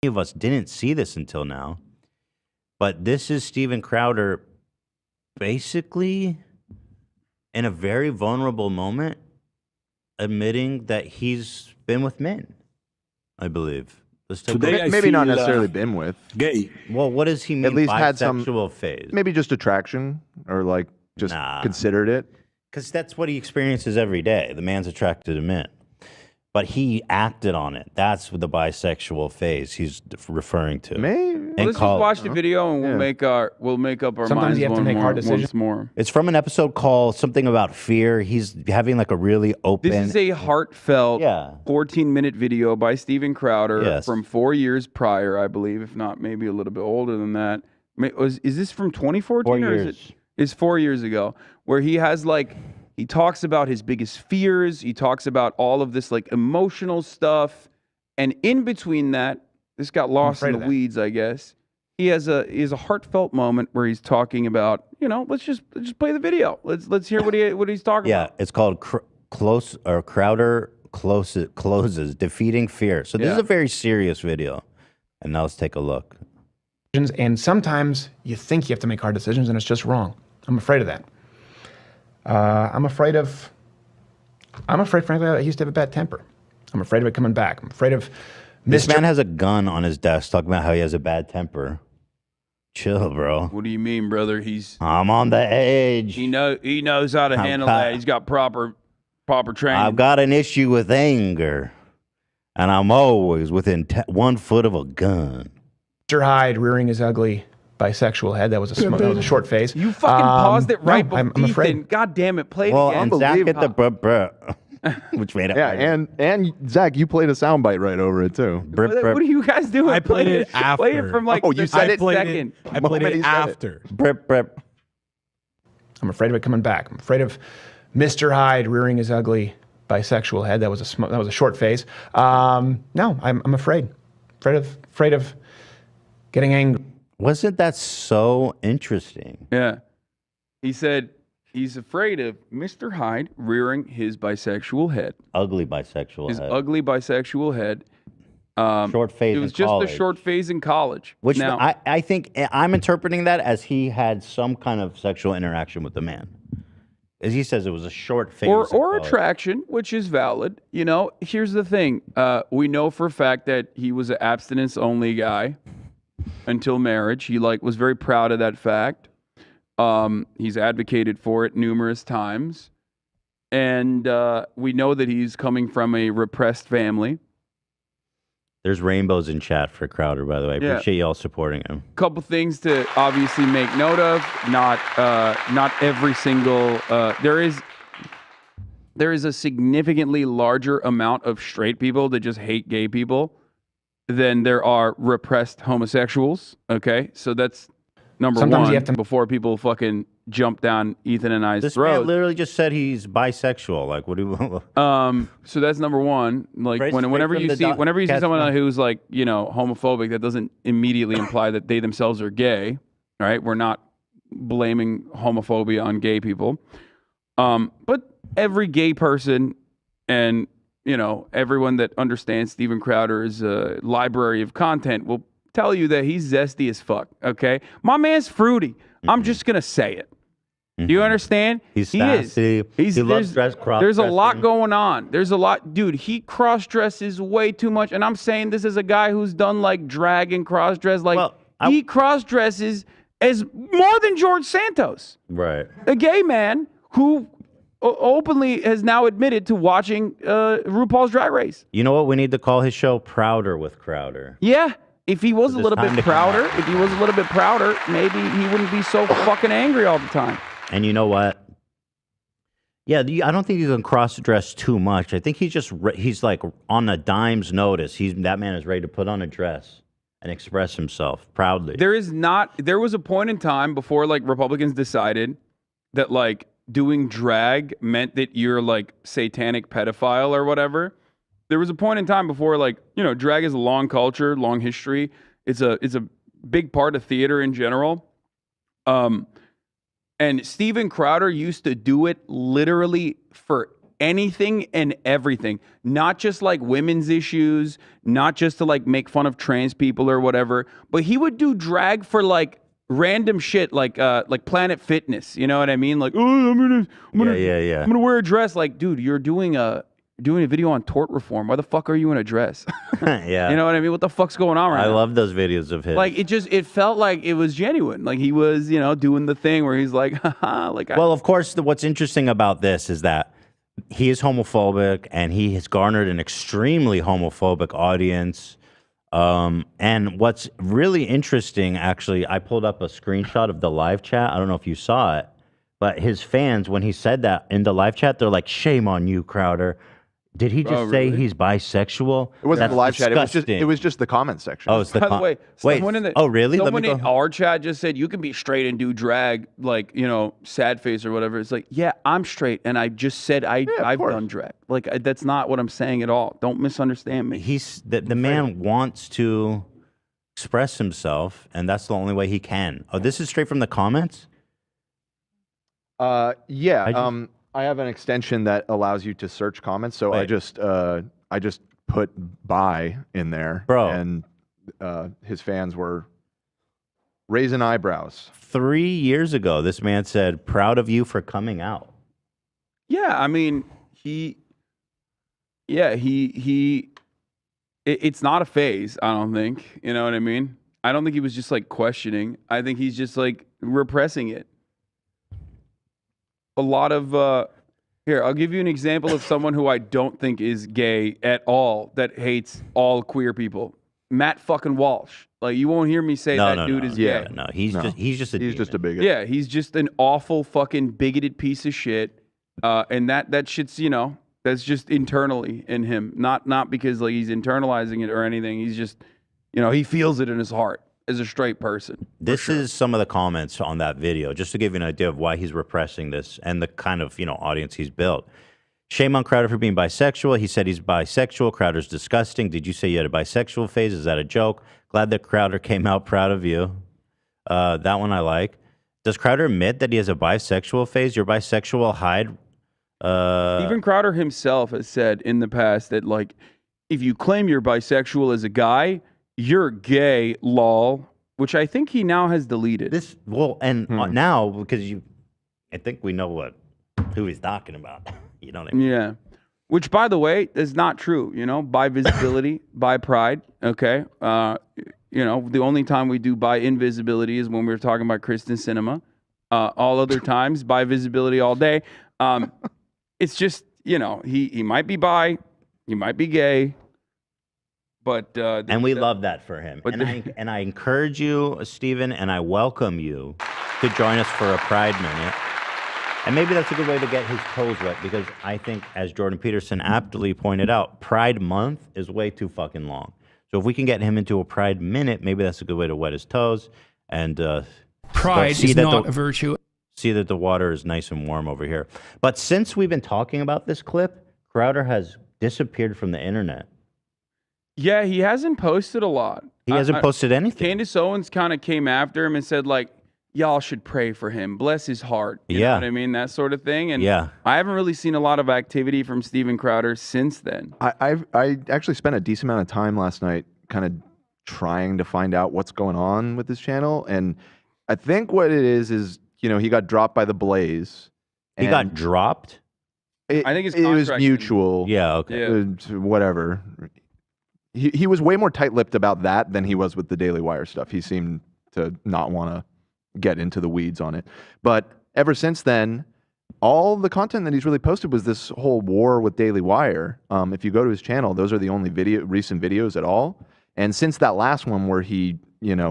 of us didn't see this until now, but this is Steven Crowder basically in a very vulnerable moment admitting that he's been with men, I believe. Let's take Today I Maybe not feel, necessarily been with. gay. Well, what does he mean At least had bisexual phase? Maybe just attraction or like just Nah. considered it. Because that's what he experiences every day. The man's attracted to men. But he acted on it. That's the bisexual phase he's referring to. Maybe. And Let's just watch the video and Yeah. we'll make up our Sometimes minds you have to make hard once decisions. more. It's from an episode called something about fear. He's having like a really open. This is a heartfelt Yeah. 14-minute video by Steven Crowder Yes. from 4 years prior, I believe, if not maybe a little bit older than that. Is this from 2014 4 or years. is it? It's 4 years ago, where he has like he talks about his biggest fears. He talks about all of this like emotional stuff, and in between that, this got lost in afraid the of that. weeds, I guess. He has a heartfelt moment where he's talking about, let's just play the video. Let's hear what he's talking Yeah, about. it's called Crowder closes defeating fear. So this is Yeah. a very serious video. And now let's take a look. And sometimes you think you have to make hard decisions, and it's just wrong. I'm afraid of that. I'm afraid, frankly, I used to have a bad temper. I'm afraid of it coming back. I'm afraid of This man has a gun on his desk talking about how he has a bad temper. Chill, bro. What do you mean, brother? I'm on the edge. He knows how to handle got- that. He's got proper training. I've got an issue with anger. And I'm always within 1 foot of a gun. Mr. Hyde rearing his ugly bisexual head. That was a short phase. You fucking paused it right no, I'm before afraid. Ethan. God damn it, play it Well, again. and Zach hit the bruh, which made it Yeah, harder. and Zach, you played a soundbite right over it too. Brr, What brr, are you guys doing? I played it Play it after. from like Oh, you the said it? second. I played Moment he it said it. after. brr, brr. I'm afraid of it coming back. I'm afraid of Mr. Hyde rearing his ugly bisexual head. That was a short phase. No, I'm afraid. Afraid of getting angry. Wasn't that so interesting? Yeah. He said he's afraid of Mr. Hyde rearing his bisexual head. Ugly bisexual His head. ugly bisexual head. Short phase It was in just college. a short phase in college. Which now, I think I'm interpreting that as he had some kind of sexual interaction with the man. As he says, it was a short phase. or in college. attraction, which is valid. Here's the thing. We know for a fact that he was an abstinence-only guy until marriage. He was very proud of that fact. He's advocated for it numerous times. And we know that he's coming from a repressed family. There's rainbows in chat for Crowder, by the way. I Yeah. appreciate y'all supporting him. Couple things to obviously make note of. Not every single. There is a significantly larger amount of straight people that just hate gay people than there are repressed homosexuals. Okay, so that's number Sometimes one. you have to- Before people fucking jump down Ethan and I's This man throats. literally just said he's bisexual. Like, what do you? So that's number one. Like Straight whenever from you the see cat's someone mouth. who's like homophobic, that doesn't immediately imply that they themselves are gay. All right, we're not blaming homophobia on gay people, but every gay person and everyone that understands Steven Crowder's library of content will tell you that he's zesty as fuck. Okay, my man's fruity. I'm just gonna say it. Do you understand? He's He is. sassy. He loves There's a lot going on. There's a lot, dude. He cross dresses way too much, and I'm saying this as a guy who's done like drag and cross dress. Like Well, he cross dresses as more than George Santos, Right. a gay man who openly has now admitted to watching RuPaul's Drag Race. You know what? We need to call his show Prouder with Crowder. Yeah. If he was a It's little time bit to come prouder, maybe he wouldn't be so fucking angry all the time. And you know what? Yeah, I don't think you can cross dress too much. I think he's like on a dime's notice. That man is ready to put on a dress and express himself proudly. There was a point in time before like Republicans decided that like doing drag meant that you're like satanic pedophile or whatever. There was a point in time before like, drag is a long culture, long history. It's a big part of theater in general. And Steven Crowder used to do it literally for anything and everything, not just like women's issues, not just to like make fun of trans people or whatever, but he would do drag for like random shit like Planet Fitness. You know what I mean? Like, oh, I'm gonna wear a dress. Like, dude, you're doing a video on tort reform. Why the fuck are you in a dress? Yeah. You know what I mean? What the fuck's going on right I now? love those videos of his. Like it felt like it was genuine. Like he was, doing the thing where he's like, haha, like well, of course, what's interesting about this is that he is homophobic and he has garnered an extremely homophobic audience. And what's really interesting, actually, I pulled up a screenshot of the live chat. I don't know if you saw it, but his fans, when he said that in the live chat, they're like, "Shame on you, Crowder." Did he just say really? he's bisexual? It wasn't That's the live chat. disgusting. It was just the comment section. Oh, it's the By the way, wait. someone in the, Oh, really? Let me Someone in go. our chat just said you can be straight and do drag, like sad face or whatever. It's like, yeah, I'm straight, and I just said I've course. done drag. Like that's not what I'm saying at all. Don't misunderstand me. He's the man wants to express himself, and that's the only way he can. Oh, this is straight from the comments. Yeah. I have an extension that allows you to search comments, so I Wait. just put "bye" in there, Bro. and his fans were raising eyebrows. 3 years ago, this man said, "Proud of you for coming out." Yeah, I mean, it's not a phase, I don't think. You know what I mean? I don't think he was just like questioning. I think he's just like repressing it. A lot of, here, I'll give you an example of someone who I don't think is gay at all that hates all queer people. Matt fucking Walsh. Like, you won't hear me say that dude is Yeah. gay. No, he's No. just He's just a bigot. Yeah, he's just an awful fucking bigoted piece of shit. And that shit's, that's just internally in him. Not because like he's internalizing it or anything. He's just, he feels it in his heart as a straight person. This is some of the comments on that video, just to give you an idea of why he's repressing this and the kind of audience he's built. Shame on Crowder for being bisexual. He said he's bisexual. Crowder's disgusting. Did you say you had a bisexual phase? Is that a joke? Glad that Crowder came out proud of you. That one I like. Does Crowder admit that he has a bisexual phase? Your bisexual hide. Even Crowder himself has said in the past that like, if you claim you're bisexual as a guy, you're gay, lol. Which I think he now has deleted. This and now because I think we know who he's talking about. You know what I mean? Yeah. Which, by the way, is not true. By visibility, by pride. Okay. The only time we do by invisibility is when we're talking about Kristen Cinema. All other times, by visibility all day. It's just, he might be bi, he might be gay, but And we love that for him. But And I encourage you, Stephen, and I welcome you to join us for a Pride Minute. And maybe that's a good way to get his toes wet because I think, as Jordan Peterson aptly pointed out, Pride Month is way too fucking long. So if we can get him into a Pride Minute, maybe that's a good way to wet his toes and Pride see is that not a virtue. see that the water is nice and warm over here. But since we've been talking about this clip, Crowder has disappeared from the internet. yeah, he hasn't posted a lot. He hasn't posted anything. Candace Owens kind of came after him and said, like, y'all should pray for him. Bless his heart. You know what I mean? That sort of thing. And Yeah. I haven't really seen a lot of activity from Steven Crowder since then. I actually spent a decent amount of time last night kind of trying to find out what's going on with this channel, and I think what it is he got dropped by the Blaze. He got dropped? I think his it was contract- mutual. Yeah, okay. Yeah. Whatever. He was way more tight-lipped about that than he was with the Daily Wire stuff. He seemed to not want to get into the weeds on it. But ever since then, all the content that he's really posted was this whole war with Daily Wire. If you go to his channel, those are the only recent videos at all. And since that last one where he,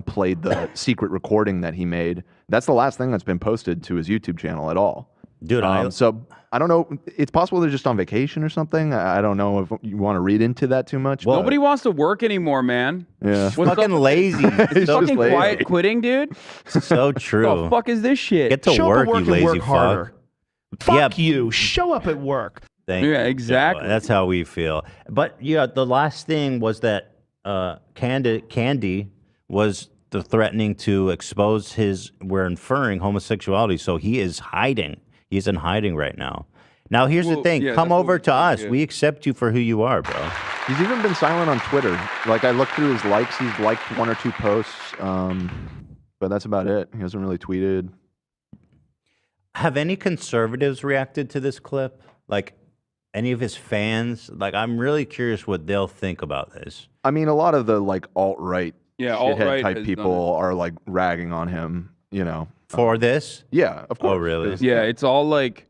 played the secret recording that he made, that's the last thing that's been posted to his YouTube channel at all. Dude, So I don't know. It's possible they're just on vacation or something. I don't know if you want to read into that too much. Well, but- Nobody wants to work anymore, man. Yeah. What's fucking up? lazy. He's so, just Fucking lazy. quiet quitting, dude. so true. The fuck is this shit? Get to Show work, up at work you and lazy work harder. fuck. Fuck you. Show up at work. Thank Yeah, you. exactly. That's how we feel. But yeah, the last thing was that Candy was threatening to expose we're inferring homosexuality. So he is hiding. He's in hiding right now. Now, here's the Well, thing. yeah, Come that's what over we to think, us. yeah. We accept you for who you are, bro. He's even been silent on Twitter. Like I looked through his likes, he's liked 1 or 2 posts, but that's about it. He hasn't really tweeted. Have any conservatives reacted to this clip? Like any of his fans? Like, I'm really curious what they'll think about this. I mean, a lot of the like alt-right, Yeah, shithead alt-right type has people are like ragging on him. You know, For this? yeah, of course. really? 'cause- Yeah, it's all like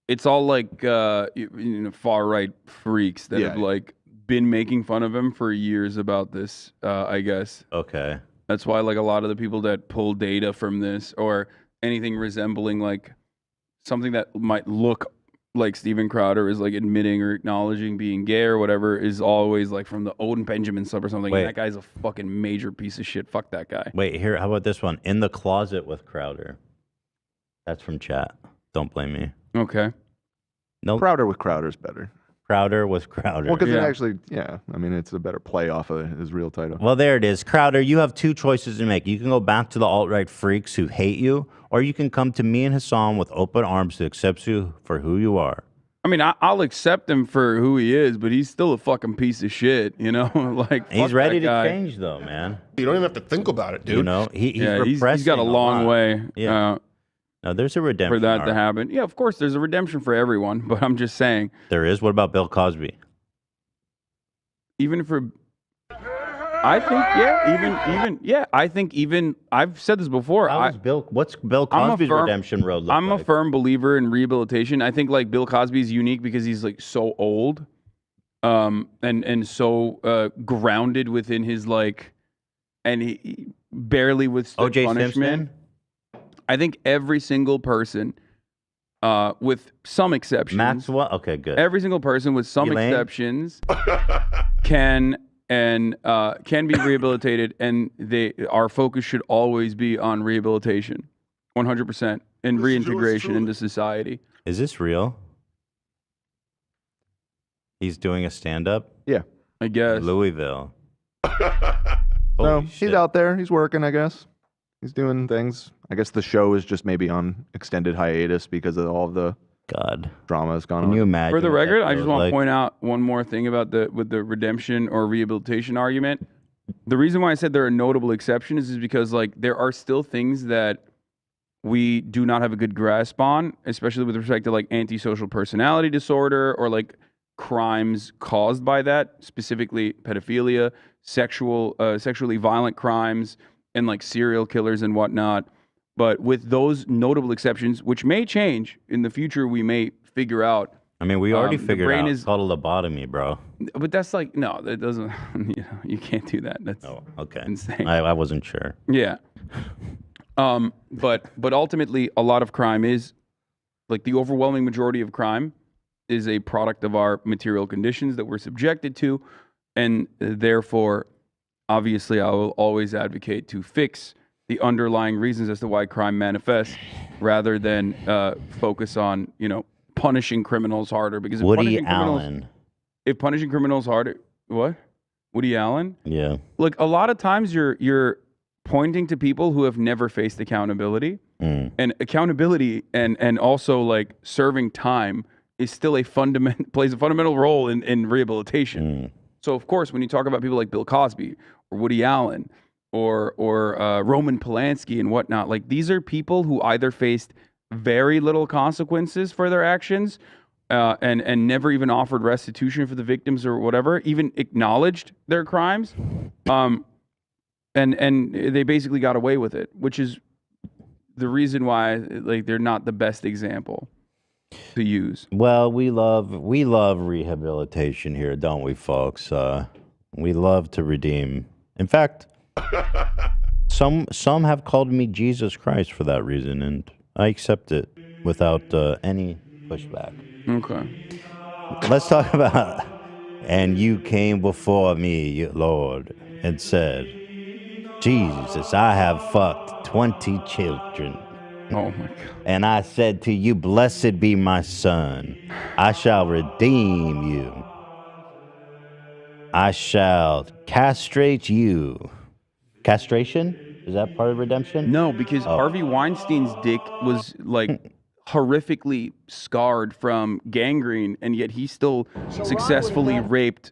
you know, far right freaks that have Yeah. like been making fun of him for years about this. I guess Okay. that's why like a lot of the people that pull data from this or anything resembling like something that might look like Steven Crowder is like admitting or acknowledging being gay or whatever is always like from the Odin Benjamin stuff or something. Wait. And that guy's a fucking major piece of shit. Fuck that guy. Wait, here, how about this one? In the closet with Crowder. That's from chat. Don't blame me. Okay. No, Crowder with Crowder's better. Crowder with Crowder. Well, because Yeah. it actually, yeah, I mean, it's a better play off of his real title. Well, there it is. Crowder, you have two choices to make. You can go back to the alt-right freaks who hate you, or you can come to me and Hassan with open arms to accept you for who you are. I mean, I'll accept him for who he is, but he's still a fucking piece of shit, you know? Like, He's fuck ready that to guy. change, though, man. You don't even have to think about it, dude. You know, he's Yeah, he's repressing got a long lot. way Yeah. No, there's a redemption for that arc. to happen. Yeah, of course, there's a redemption for everyone, but I'm just saying, There is. What about Bill Cosby? even for, I think, I think even, I've said this before, What's Bill I'm a Cosby's firm- redemption road look I'm like? a firm believer in rehabilitation. I think like Bill Cosby's unique because he's like so old, and so grounded within his like, and he barely withstood O.J. punishment. Simpson? I think every single person, with some exceptions, Maxwell? Okay, good. every single person with some Elaine? exceptions can be rehabilitated, and our focus should always be on rehabilitation, 100%, and This is yours reintegration truly. into society. Is this real? He's doing a stand-up? Yeah. I guess. Louisville. So Holy he's shit. out there. He's working, I guess. He's doing things. I guess the show is just maybe on extended hiatus because of all the God. drama that's gone Can on. you imagine? For the what that record, I just feels want to like? point out one more thing about the redemption or rehabilitation argument. The reason why I said there are notable exceptions is because like there are still things that we do not have a good grasp on, especially with respect to like antisocial personality disorder or like crimes caused by that, specifically pedophilia, sexually violent crimes, and like serial killers and whatnot. But with those notable exceptions, which may change in the future, we may figure out. I mean, we already the figured brain out is- total lobotomy, bro. But that's like no, that doesn't. You can't do that. That's Oh, okay. insane. I wasn't sure. Yeah. But ultimately, a lot of crime is like the overwhelming majority of crime is a product of our material conditions that we're subjected to, and therefore, obviously, I will always advocate to fix the underlying reasons as to why crime manifests, rather than focus on punishing criminals harder. Because if Woody punishing criminals- Allen. if punishing criminals harder, what? Woody Allen? Yeah. Like a lot of times you're pointing to people who have never faced accountability, Mm. and accountability and also like serving time is still plays a fundamental role in rehabilitation. Mm. So of course, when you talk about people like Bill Cosby or Woody Allen or Roman Polanski and whatnot, like these are people who either faced very little consequences for their actions, and never even offered restitution for the victims or whatever, even acknowledged their crimes, and they basically got away with it, which is the reason why like they're not the best example to use. Well, we love rehabilitation here, don't we, folks? We love to redeem. In fact, some have called me Jesus Christ for that reason, and I accept it without any pushback. Okay. Let's talk about. And you came before me, Lord, and said, Jesus, I have fucked 20 children. Oh my God. And I said to you, blessed be my son. I shall redeem you. I shall castrate you. Castration? Is that part of redemption? No, because Oh. Harvey Weinstein's dick was like horrifically scarred from gangrene, and yet he still successfully raped,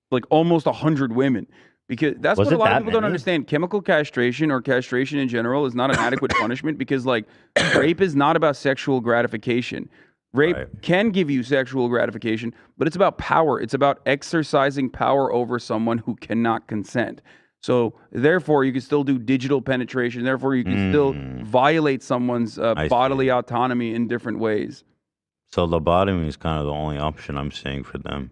like almost 100 women. Because that's Was what a it lot of that people don't many? understand. Chemical castration or castration in general is not an adequate punishment because, like, rape is not about sexual gratification. Rape Right. can give you sexual gratification, but it's about power. It's about exercising power over someone who cannot consent. So, therefore, you can still do digital penetration. Therefore, you can still violate someone's bodily see. autonomy in different ways. So lobotomy is kind of the only option I'm seeing for them.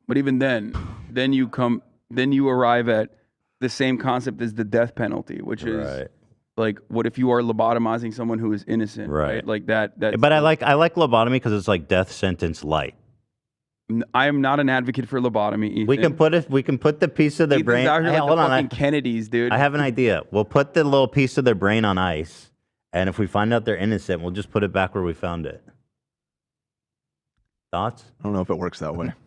But even then you arrive at the same concept as the death penalty, which is Right. like, what if you are lobotomizing someone who is innocent, right? Right. Like that. But I like lobotomy because it's like death sentence light. I am not an advocate for lobotomy. Ethan. We can put the piece of their Ethan's brain. out here Hey, like hold the on, fucking Kennedys, dude. I have an idea. We'll put the little piece of their brain on ice, and if we find out they're innocent, we'll just put it back where we found it. Thoughts? I don't know if it works that way.